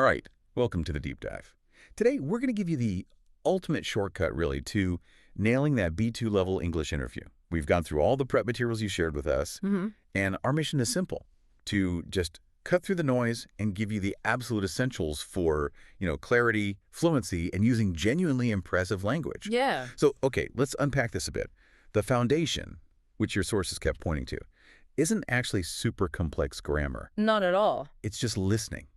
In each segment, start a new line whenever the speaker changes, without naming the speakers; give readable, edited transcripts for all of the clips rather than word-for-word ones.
All right, welcome to the deep dive. Today, we're going to give you the ultimate shortcut, really, to nailing that B2 level English interview. We've gone through all the prep materials you shared with us, and our mission is simple, to just cut through the noise and give you the absolute essentials for, clarity, fluency, and using genuinely impressive language.
Yeah.
So, okay, let's unpack this a bit. The foundation, which your sources kept pointing to, isn't actually super complex grammar.
Not at all.
It's just listening.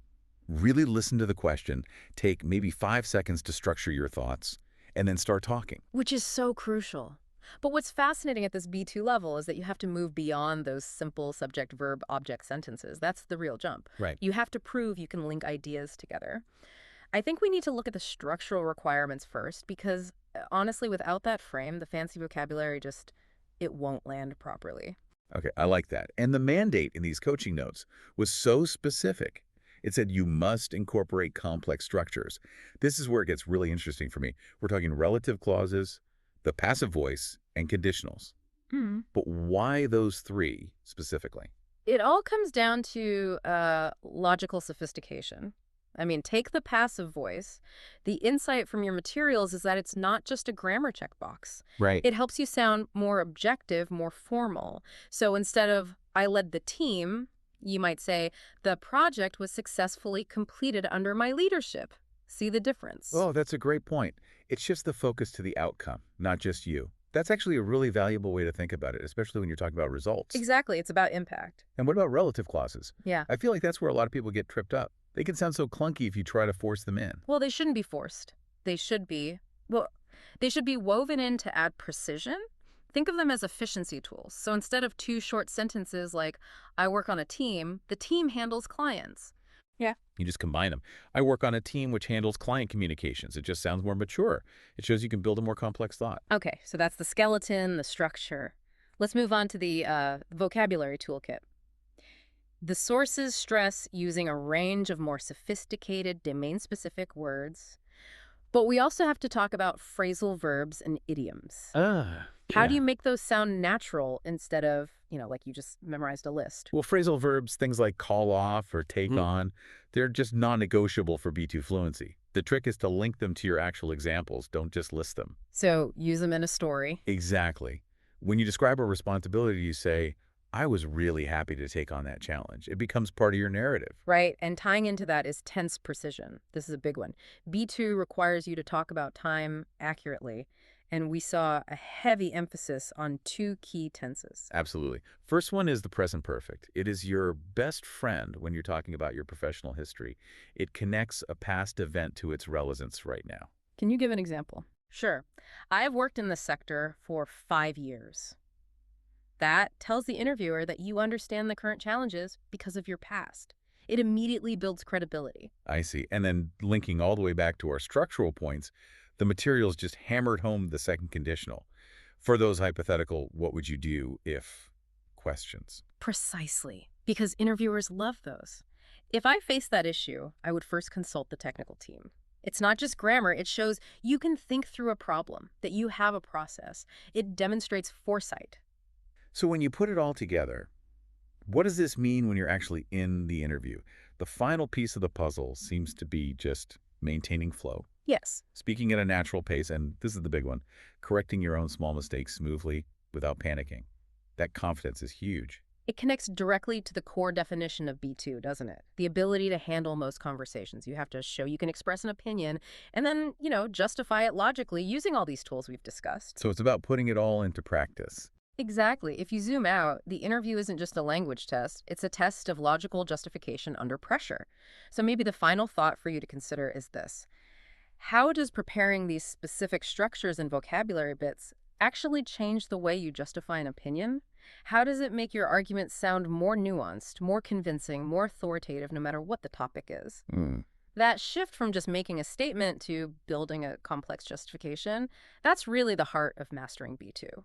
Really listen to the question, take maybe 5 seconds to structure your thoughts, and then start talking.
Which is so crucial. But what's fascinating at this B2 level is that you have to move beyond those simple subject-verb-object sentences. That's the real jump.
Right.
You have to prove you can link ideas together. I think we need to look at the structural requirements first because, honestly, without that frame, the fancy vocabulary it won't land properly.
Okay, I like that. And the mandate in these coaching notes was so specific. It said you must incorporate complex structures. This is where it gets really interesting for me. We're talking relative clauses, the passive voice, and conditionals. But why those three specifically?
It all comes down to logical sophistication. I mean, take the passive voice. The insight from your materials is that it's not just a grammar checkbox.
Right.
It helps you sound more objective, more formal. So instead of, I led the team, you might say, the project was successfully completed under my leadership. See the difference?
Oh, that's a great point. It shifts the focus to the outcome, not just you. That's actually a really valuable way to think about it, especially when you're talking about results.
Exactly. It's about impact.
And what about relative clauses?
Yeah.
I feel like that's where a lot of people get tripped up. They can sound so clunky if you try to force them in.
Well, they shouldn't be forced. They should be, well, they should be woven in to add precision. Think of them as efficiency tools. So instead of two short sentences like, I work on a team, the team handles clients. Yeah.
You just combine them. I work on a team which handles client communications. It just sounds more mature. It shows you can build a more complex thought.
Okay, so that's the skeleton, the structure. Let's move on to the vocabulary toolkit. The sources stress using a range of more sophisticated, domain-specific words. But we also have to talk about phrasal verbs and idioms. How do you make those sound natural instead of, like you just memorized a list?
Well, phrasal verbs, things like call off or take on, they're just non-negotiable for B2 fluency. The trick is to link them to your actual examples. Don't just list them.
So use them in a story.
Exactly. When you describe a responsibility, you say, I was really happy to take on that challenge. It becomes part of your narrative.
Right, and tying into that is tense precision. This is a big one. B2 requires you to talk about time accurately, and we saw a heavy emphasis on two key tenses.
Absolutely. First one is the present perfect. It is your best friend when you're talking about your professional history. It connects a past event to its relevance right now.
Can you give an example? Sure. I've worked in this sector for 5 years. That tells the interviewer that you understand the current challenges because of your past. It immediately builds credibility.
I see. And then linking all the way back to our structural points, the materials just hammered home the second conditional. For those hypothetical, what would you do if questions?
Precisely, because interviewers love those. If I faced that issue, I would first consult the technical team. It's not just grammar, it shows you can think through a problem, that you have a process. It demonstrates foresight.
So when you put it all together, what does this mean when you're actually in the interview? The final piece of the puzzle seems to be just maintaining flow,
Yes.
speaking at a natural pace, and this is the big one, correcting your own small mistakes smoothly without panicking. That confidence is huge.
It connects directly to the core definition of B2, doesn't it? The ability to handle most conversations. You have to show you can express an opinion and then, justify it logically using all these tools we've discussed.
So it's about putting it all into practice.
Exactly. If you zoom out, the interview isn't just a language test. It's a test of logical justification under pressure. So maybe the final thought for you to consider is this. How does preparing these specific structures and vocabulary bits actually change the way you justify an opinion? How does it make your argument sound more nuanced, more convincing, more authoritative, no matter what the topic is? That shift from just making a statement to building a complex justification, that's really the heart of mastering B2.